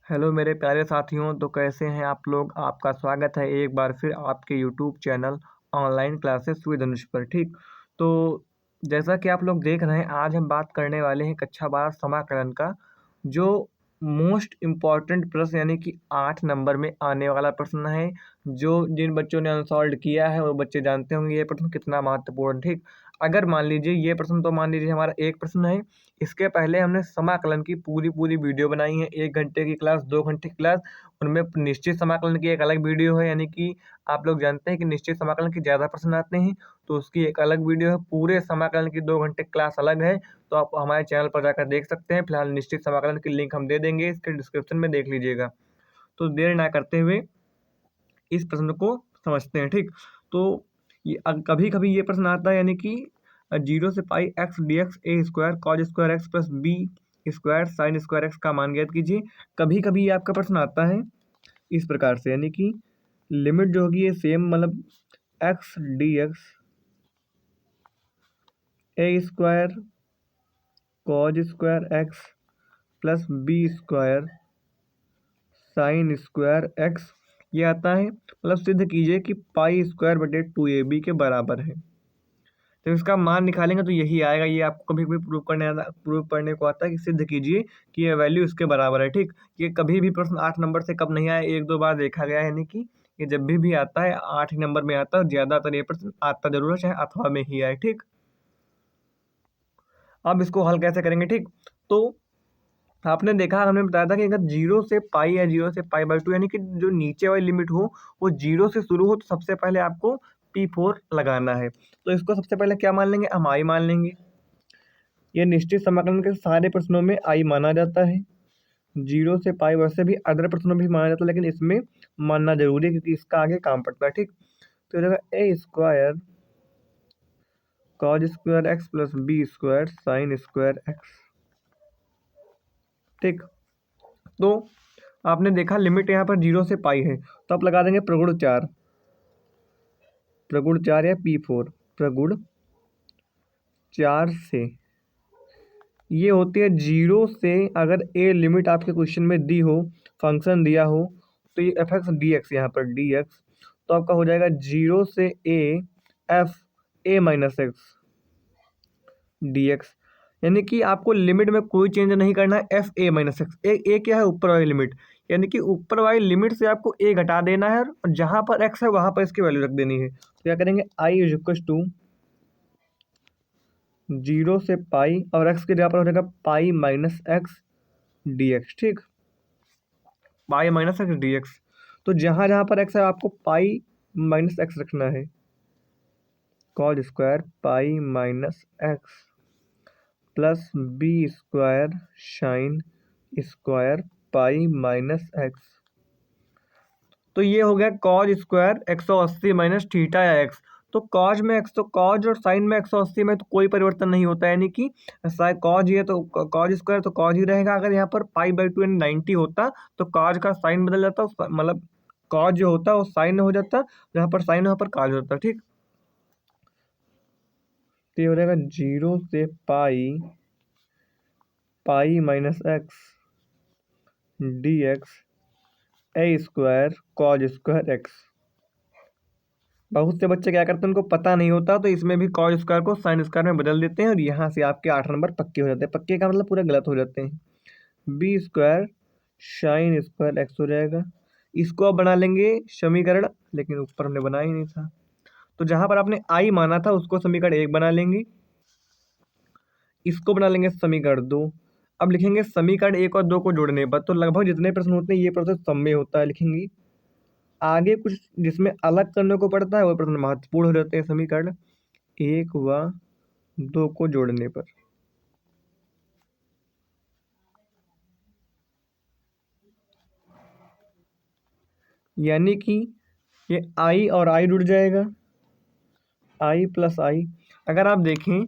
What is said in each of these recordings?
Hello मेरे प्यारे साथियों, तो कैसे हैं आप लोग। आपका स्वागत है एक बार फिर आपके YouTube channel online classes with Dhanush पर। ठीक, तो जैसा कि आप लोग देख रहे हैं, आज हम बात करने वाले हैं कक्षा 12 समाकलन का, जो मोस्ट इम्पॉर्टेंट प्रश्न यानी कि 8 नंबर में आने वाला प्रश्न है। जो जिन बच्चों ने अनसॉल्व किया है वो बच्चे जानते होंगे ये प्रश्न कितना महत्वपूर्ण। ठीक, अगर मान लीजिए ये प्रश्न, तो मान लीजिए हमारा एक प्रश्न है, इसके पहले हमने समाकलन की पूरी वीडियो बनाई है, 1 घंटे की क्लास, 2 घंटे की क्लास। उनमें निश्चित समाकलन की एक अलग वीडियो है, यानी कि आप लोग जानते हैं कि निश्चित समाकलन के ज़्यादा प्रश्न आते हैं, तो उसकी एक अलग वीडियो है। पूरे समाकलन की 2 घंटे क्लास अलग है, तो आप हमारे चैनल पर जाकर देख सकते हैं। फिलहाल निश्चित समाकलन की लिंक हम दे देंगे, इसके डिस्क्रिप्शन में देख लीजिएगा। तो देर ना करते हुए इस प्रश्न को समझते हैं। ठीक, तो ये कभी कभी ये प्रश्न आता है, यानी कि 0 से π x dx a² cos² x plus b² sin² x का मान ज्ञात कीजिए। कभी कभी ये आपका प्रश्न आता है इस प्रकार से, यानी कि लिमिट जो होगी ये सेम, मतलब x dx a² cos² x plus b² sin² x ये आता है। मतलब सिद्ध कीजिए कि π²/2ab के बराबर है। तो इसका मान निकालेंगे तो यही आएगा। ये आपको कभी कभी प्रूव करने को आता है कि सिद्ध कीजिए कि ये वैल्यू इसके बराबर है। ठीक, ये कभी भी प्रश्न 8 नंबर से कम नहीं आया, 1-2 बार देखा गया है, यानी कि ये जब भी आता है 8 ही नंबर में आता है। ज़्यादातर ये प्रश्न आता जरूर है, चाहे अथवा में ही आए। ठीक, अब इसको हल कैसे करेंगे। ठीक, तो आपने देखा, हमने बताया था कि अगर 0 से पाई या 0 से π/2 यानी कि जो नीचे वाली लिमिट हो वो 0 से शुरू हो, तो सबसे पहले आपको P4 लगाना है। तो इसको सबसे पहले क्या मान लेंगे, हम I मान लेंगे। ये निश्चित समाकलन के सारे प्रश्नों में I माना जाता है। 0 से पाई वैसे भी अदर प्रश्नों में भी माना जाता है, लेकिन इसमें मानना जरूरी है क्योंकि इसका आगे काम पड़ता है। ठीक, तो a² cos² x plus b² sin² x। ठीक, तो आपने देखा लिमिट यहाँ पर 0 से पाई है, तो आप लगा देंगे प्रगुण 4 या P4 प्रगुण 4 से। ये होती है 0 से, अगर ए लिमिट आपके क्वेश्चन में दी हो, फंक्शन दिया हो, तो ये f(x) dx, यहाँ पर dx, तो आपका हो जाएगा 0 से a f a minus x dx। यानी कि आपको लिमिट में कोई चेंज नहीं करना है। एफ ए माइनस एक्स, ए क्या है, ऊपर वाली लिमिट, यानी कि ऊपर वाली लिमिट से आपको ए घटा देना है और जहाँ पर एक्स है वहाँ पर इसकी वैल्यू रख देनी है। तो क्या करेंगे, आई इज इक्वल टू 0 से पाई और एक्स के जगह पर हो जाएगा pi minus X D X. ठीक, pi minus X D X, तो जहाँ जहाँ पर एक्स है आपको पाई माइनस एक्स रखना है। cos² पाई minus x plus b² sin² पाई माइनस एक्स। तो ये हो गया cos² 180 माइनस थीटा या एक्स। तो cos में एक्स, तो cos और sin में 180 में तो कोई परिवर्तन नहीं होता है, यानी कि cos है तो cos² तो cos ही रहेगा। अगर यहाँ पर π/2 यानी 90 होता तो cos का साइन बदल जाता, मतलब cos जो होता वो साइन हो जाता, जहाँ पर साइन वहाँ पर cos होता। ठीक, तो ये हो जाएगा 0 से पाई minus X D x a² cos² x। बहुत से बच्चे क्या करते हैं, उनको पता नहीं होता, तो इसमें भी cos² को sin² में बदल देते हैं और यहाँ से आपके 8 नंबर पक्के हो जाते हैं। पक्के का मतलब पूरा गलत हो जाते हैं। b² sin² x हो जाएगा। इसको अब बना लेंगे समीकरण, लेकिन ऊपर हमने बनाया ही नहीं था, तो जहाँ पर आपने I माना था उसको समीकरण 1 बना लेंगे, इसको बना लेंगे समीकरण 2। अब लिखेंगे समीकरण 1 और 2 को जोड़ने पर, तो लगभग जितने प्रश्न होते हैं ये प्रोसेस सब में होता है। लिखेंगे आगे कुछ जिसमें अलग करने को पड़ता है वो प्रश्न महत्वपूर्ण हो जाते हैं। समीकरण 1 व 2 को जोड़ने पर, यानी कि ये I और I जुड़ जाएगा, I प्लस I। अगर आप देखें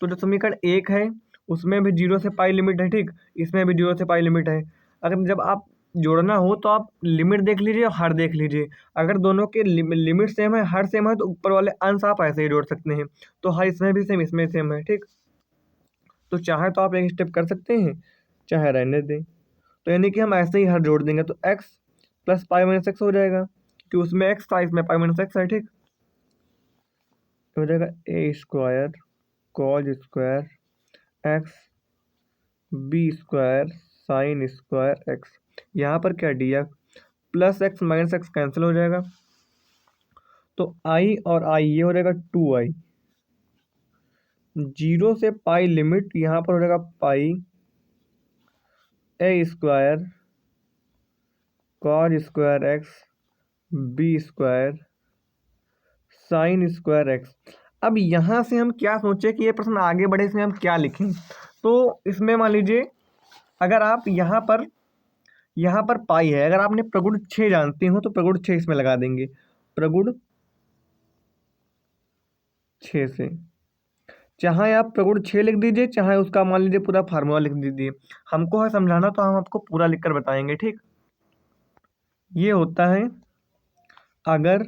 तो जो समीकरण 1 है उसमें भी 0 से पाई लिमिट है। ठीक, इसमें भी 0 से पाई लिमिट है। अगर जब आप जोड़ना हो तो आप लिमिट देख लीजिए और हर देख लीजिए। अगर दोनों के लिमिट सेम है, हर सेम है, तो ऊपर वाले अंश आप ऐसे ही जोड़ सकते हैं। तो हर इसमें भी सेम, इसमें सेम है। ठीक, तो चाहे तो आप एक स्टेप कर सकते हैं, चाहे रहने दें। तो यानी कि हम ऐसे ही हर जोड़ देंगे तो x plus pi minus x हो जाएगा, कि उसमें एक्स था इसमें पाई माइनस एक्स है, ठीक। हो जाएगा A square cos square x B square sine square X, यहाँ पर क्या D X plus X minus X cancel हो जाएगा, तो आई और आई ये हो जाएगा 2i, 0 से पाई लिमिट यहाँ पर हो जाएगा pi A square cos square x B square sine square X. अब यहाँ से हम क्या सोचें कि ये प्रश्न आगे बढ़े, इसमें हम क्या लिखें। तो इसमें मान लीजिए अगर आप यहाँ पर पाई है, अगर आपने प्रगुण 6 जानते हो तो प्रगुण 6 इसमें लगा देंगे, प्रगुण 6 से, चाहे आप प्रगुण 6 लिख दीजिए, चाहे उसका मान लीजिए पूरा फार्मूला लिख दीजिए। हमको है समझाना तो हम आपको पूरा लिखकर बताएंगे, ठीक। ये होता है अगर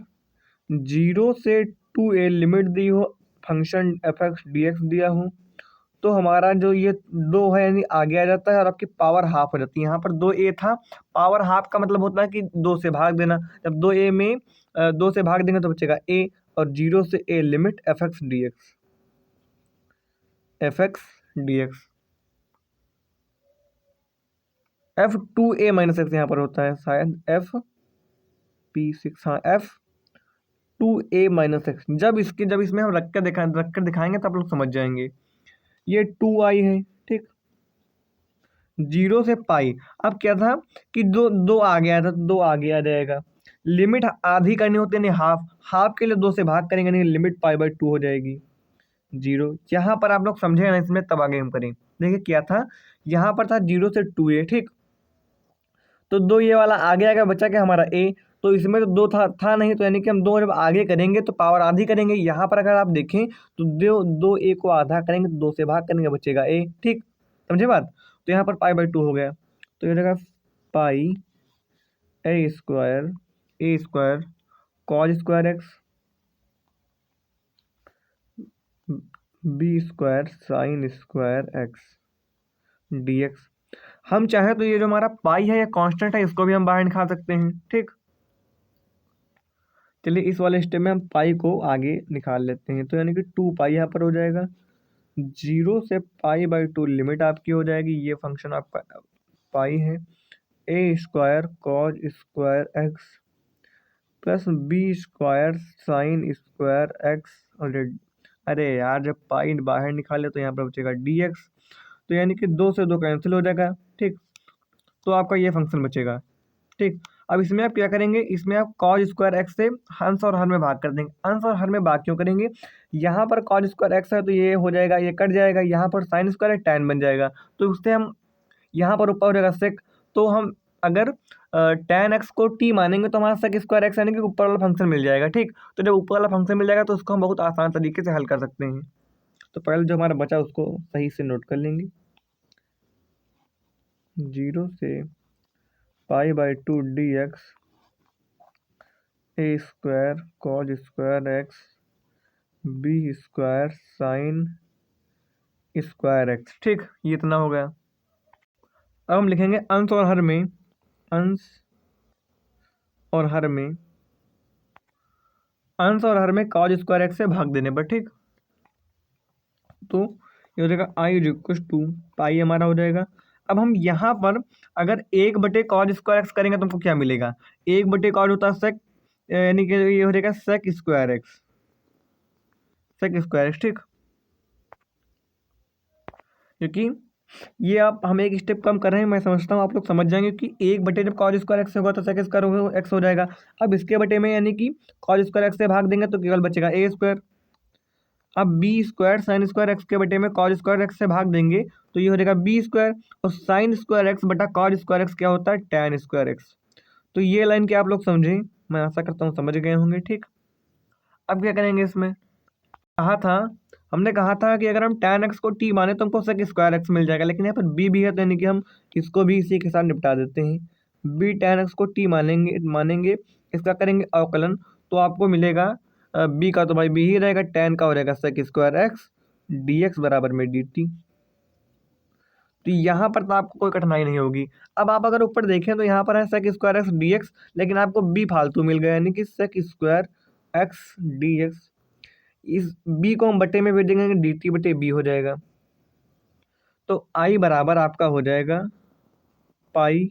0 से 2a लिमिट दी हो, function F x D x दिया हो, तो हमारा जो ये 2 है यानी आगे आ जाता है और आपकी पावर हाफ हो जाती है। यहाँ पर 2a था, पावर हाफ का मतलब होता है कि 2 से भाग देना। जब 2a में 2 से भाग देंगे तो बचेगा a, और 0 से a limit F x D x, F x D x F 2a minus x यहाँ पर होता है शायद एफ p6, हाँ एफ 2a माइनस एक्स। जब इसमें हम रख कर दिखाएंगे तो आप लोग समझ जाएंगे। ये 2i है, ठीक, 0 से पाई। अब क्या था कि दो आ गया था तो 2 आगे आ जाएगा, लिमिट आधी करनी होती है, नहीं हाफ के लिए 2 से भाग करेंगे, नहीं लिमिट पाई बाई 2 हो जाएगी 0। यहाँ पर आप लोग समझे ना, इसमें तब आगे हम करें। देखिए क्या था, यहाँ पर था 0 से 2a, ठीक, तो 2 ये वाला आगे आ गया, बचा क्या हमारा a, तो इसमें तो 2 था नहीं, तो यानी कि हम 2 जब आगे करेंगे तो पावर आधी करेंगे। यहाँ पर अगर आप देखें तो 2 a को आधा करेंगे तो 2 से भाग करेंगे, बचेगा a, ठीक, समझे बात। तो यहाँ पर पाई बाई 2 हो गया, तो ये रहेगा pi A square cos square x B square sine square x D X. हम चाहे तो ये जो हमारा पाई है या कांस्टेंट है, इसको भी हम बाहर निकाल सकते हैं, ठीक। चलिए इस वाले स्टेप में हम पाई को आगे निकाल लेते हैं, तो यानी कि 2 पाई यहाँ पर हो जाएगा, 0 से पाई बाई 2 लिमिट आपकी हो जाएगी, ये फंक्शन आपका पाई है, A square cos square X plus B square sine square X. अरे यार जब पाई बाहर निकाले तो यहाँ पर बचेगा डी एक्स, तो यानी कि 2 से 2 कैंसिल हो जाएगा, ठीक, तो आपका ये फंक्शन बचेगा, ठीक। अब इसमें आप क्या करेंगे, इसमें आप कॉज स्क्वायर एक्स से अंश और हर में भाग कर देंगे। अंश और हर में भाग क्यों करेंगे, यहाँ पर कॉज स्क्वायर एक्स है तो ये हो जाएगा, ये कट जाएगा, यहाँ पर साइन स्क्वायर है टैन बन जाएगा, तो उससे हम यहाँ पर ऊपर हो जाएगा सेक। तो हम अगर टैन एक्स को टी मानेंगे तो हमारा सेक स्क्वायर एक्स यानी कि ऊपर वाला फंक्शन मिल जाएगा, ठीक। तो जब ऊपर वाला फंक्शन मिल जाएगा तो उसको हम बहुत आसान तरीके से हल कर सकते हैं। तो पहले जो हमारा बचा उसको सही से नोट कर लेंगे, 0 से pi by 2 d x a square cos square x B square sine square x, ठीक, ये इतना हो गया। अब हम लिखेंगे अंश और हर में, अंश और हर में, अंश और हर में कॉज स्क्वायर एक्स से भाग देने पर, ठीक। तो ये हो जाएगा आई इज इक्वल टू पाई हमारा हो जाएगा। अब हम यहाँ पर अगर 1 कॉज स्क्वायर एक्स करेंगे तो हमको क्या मिलेगा, 1 कॉज होता है सेक, यानी कि ये हो जाएगा sec square x, sec square x, ठीक। क्योंकि ये आप हम एक स्टेप कम कर रहे हैं, मैं समझता हूँ आप लोग समझ जाएंगे कि 1 जब कॉज स्क्वायर एक्स होगा तो सेक स्क्वायर एक्स हो जाएगा। अब इसके बटे में यानी कि कॉज स्क्वायर एक्स से भाग देंगे तो केवल बचेगा ए स्क्वायर। अब b square sine square x के बटे में कॉज स्क्वायर एक्स से भाग देंगे तो ये हो जाएगा बी स्क्वायर, और साइन स्क्वायर एक्स बटा कॉज स्क्वायर एक्स क्या होता है, टैन स्क्वायर एक्स। तो ये लाइन क्या आप लोग समझे, मैं आशा करता हूँ समझ गए होंगे, ठीक। अब क्या करेंगे, इसमें हमने कहा था कि अगर हम tan एक्स को t माने तो हमको सेक स्क्वायर एक्स मिल जाएगा, लेकिन यहाँ पर b भी है तो यानी कि हम इसको भी इसी के साथ निपटा देते हैं। b tan एक्स को t मानेंगे इसका करेंगे अवकलन, तो आपको मिलेगा b का तो भाई b ही रहेगा, tan का हो रहेगा sec square x D x बराबर में dt। तो यहाँ पर तो आपको कोई कठिनाई नहीं होगी। अब आप अगर ऊपर देखें तो यहाँ पर है sec square x D x, लेकिन आपको बी फालतू मिल गया, यानी कि sec square x D x. इस बी को हम बटे में भेज देंगे, डी टी बटे बी हो जाएगा। तो आई बराबर आपका हो जाएगा pi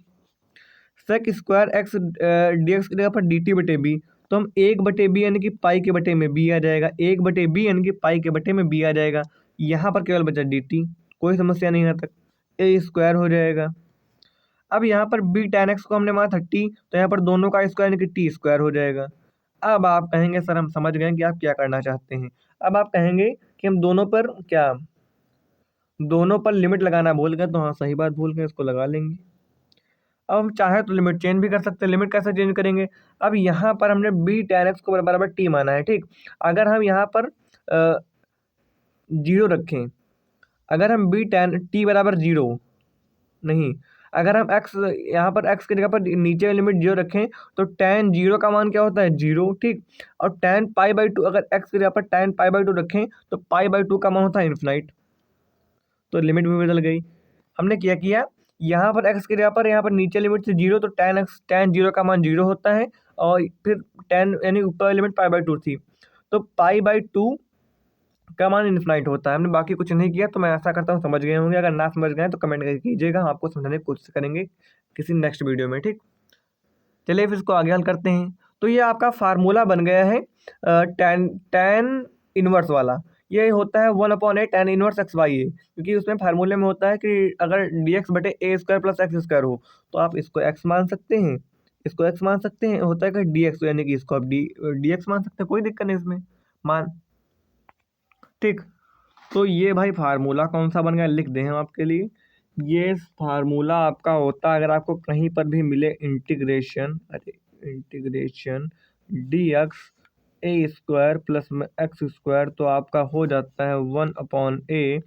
sec square x D X की जगह पर डी टी बटे बी, तो हम एक बटे बी यानी कि पाई के बटे में बी आ जाएगा, एक बटे बी यानी कि पाई के बटे में बी आ जाएगा। यहाँ पर केवल बचा डी टी, कोई समस्या नहीं है तक, ए स्क्वायर हो जाएगा। अब यहाँ पर बी टेन एक्स को हमने माना 30, तो यहाँ पर दोनों का स्क्वायर यानी कि टी स्क्वायर हो जाएगा। अब आप कहेंगे सर हम समझ गए कि आप क्या करना चाहते हैं। अब आप कहेंगे कि हम दोनों पर लिमिट लगाना भूल गए, तो हाँ सही बात, भूल गए, इसको लगा लेंगे। अब हम चाहे तो लिमिट चेंज भी कर सकते हैं। लिमिट कैसे चेंज करेंगे? अब यहाँ पर हमने बी टेन एक्स को बराबर टी माना है, ठीक। अगर हम यहाँ पर जीरो रखें, अगर हम बी टेन टी बराबर जीरो नहीं, अगर हम एक्स यहाँ पर एक्स की जगह पर नीचे लिमिट जीरो रखें, तो टेन जीरो का मान क्या होता है? जीरो, ठीक। और टेन पाई बाई टू, अगर एक्स की जगह पर टेन पाई बाई टू रखें, तो पाई बाई टू का मान होता है इन्फिनाइट। तो लिमिट भी बदल गई। हमने क्या किया, यहाँ पर एक्स की जगह पर यहाँ पर नीचे लिमिट से जीरो, तो टेन एक्स टेन जीरो का मान जीरो होता है, और फिर टेन यानी ऊपर लिमिट पाई बाई टू थी, तो पाई बाई टू का मान इन्फिनाइट होता है। हमने बाकी कुछ नहीं किया। तो मैं ऐसा करता हूँ समझ गए होंगे, अगर ना समझ गए तो कमेंट करके कीजिएगा, हम आपको समझाने की कोशिश करेंगे किसी नेक्स्ट वीडियो में, ठीक। चलिए फिर इसको आगे हल करते हैं। तो ये आपका फार्मूला बन गया है टेन इनवर्स वाला। ये होता है 1/a tan inverse X by A, क्योंकि उसमें फार्मूले में होता है कि अगर डी एक्स बटे ए स्क्वायर प्लस एक्स स्क्वायर हो, तो आप इसको एक्स मान सकते हैं, इसको एक्स मान सकते हैं। होता है कि डी एक्स यानी कि इसको आप डी एक्स मान सकते हैं, कोई दिक्कत नहीं इसमें, मान, ठीक। तो ये भाई फार्मूला कौन सा बन गया, लिख दें हम आपके लिए। ये फार्मूला आपका होता है, अगर आपको कहीं पर भी मिले integration D x a square plus में एक्स स्क्वायर, तो आपका हो जाता है 1/a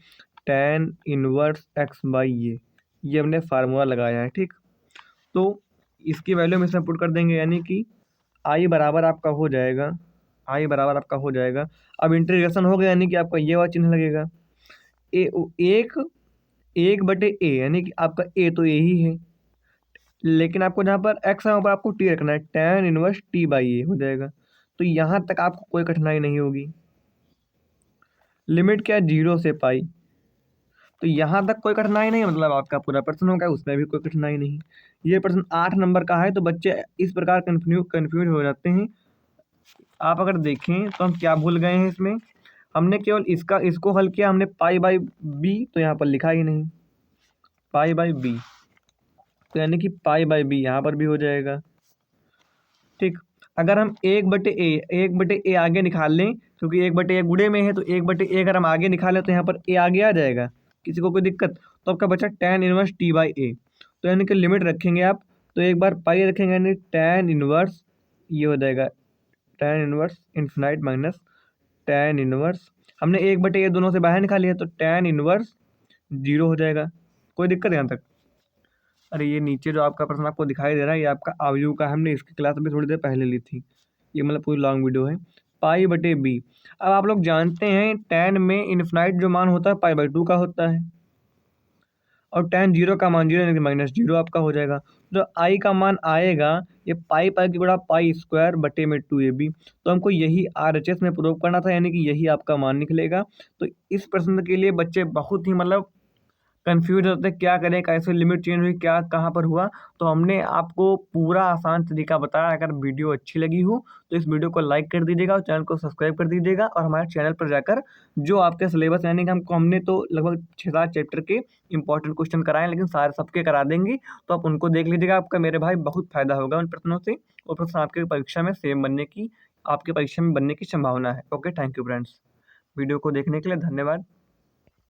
tan inverse X by ये हमने फार्मूला लगाया है, ठीक। तो इसकी वैल्यू हम इसमें पुट कर देंगे, यानी कि आई बराबर आपका हो जाएगा, आई बराबर आपका हो जाएगा। अब इंटीग्रेशन हो गया, यानी कि आपका ये वाला चिन्ह लगेगा, एक बटे ए, यानी कि आपका ए तो ए ही है, लेकिन आपको जहाँ पर एक्स है वहाँ पर आपको टी रखना है, टेन इनवर्स टी बाई ए हो जाएगा। तो यहाँ तक आपको कोई कठिनाई नहीं होगी। लिमिट क्या है? जीरो से पाई। तो यहाँ तक कोई कठिनाई नहीं, मतलब आपका पूरा प्रश्न हो गया, उसमें भी कोई कठिनाई नहीं। ये प्रश्न 8 नंबर का है, तो बच्चे इस प्रकार कन्फ्यूज हो जाते हैं। आप अगर देखें तो हम क्या भूल गए हैं इसमें, हमने केवल इसको हल किया, हमने पाई बाई बी तो यहाँ पर लिखा ही नहीं, पाई बाई बी, तो यानी कि पाई बाई बी यहाँ पर भी हो जाएगा, ठीक। अगर हम एक बटे ए आगे निकाल लें, क्योंकि एक बटे ए गुणे में है, तो एक बटे ए अगर हम आगे निकालें तो यहाँ पर ए आगे आ जाएगा, किसी को कोई दिक्कत? तो आपका बचा टेन इनवर्स टी बाई ए। तो यानी कि लिमिट रखेंगे आप, तो एक बार पाई रखेंगे, यानी टेन इनवर्स ये हो जाएगा tan inverse infinite minus tan inverse, हमने एक बटे ये दोनों से बाहर निकाल लिया, तो टेन इनवर्स जीरो हो जाएगा। कोई दिक्कत यहाँ तक? अरे ये नीचे जो आपका प्रश्न आपको दिखाई दे रहा है, ये आपका आयु का, हमने इसकी क्लास में थोड़ी देर पहले ली थी, ये मतलब पूरी लॉन्ग वीडियो है। पाई बटे बी, अब आप लोग जानते हैं टेन में इन्फिनाइट जो मान होता है पाई बाई टू का होता है, और टेन जीरो का मान जीरो यानी कि माइनस जीरो आपका हो जाएगा। जो आई का मान आएगा, ये पाई पाई की गुणा पाई स्क्वायर बटे में 2ab, तो हमको यही RHS में प्रूव करना था, यानी कि यही आपका मान निकलेगा। तो इस प्रश्न के लिए बच्चे बहुत ही मतलब कंफ्यूज होते हैं, क्या करें, कैसे लिमिट चेंज हुई, क्या कहाँ पर हुआ। तो हमने आपको पूरा आसान तरीका बताया। अगर वीडियो अच्छी लगी हो तो इस वीडियो को लाइक कर दीजिएगा और चैनल को सब्सक्राइब कर दीजिएगा, और हमारे चैनल पर जाकर जो आपके सिलेबस, यानी कि हमने तो लगभग 6-7 चैप्टर के इंपॉर्टेंट क्वेश्चन कराए, लेकिन सारे सबके करा देंगे, तो आप उनको देख लीजिएगा। आपका मेरे भाई बहुत फायदा होगा उन प्रश्नों से, वो प्रश्न आपके परीक्षा में सेम बनने की, आपके परीक्षा में बनने की संभावना है। Okay, thank you friends, video को देखने के लिए धन्यवाद।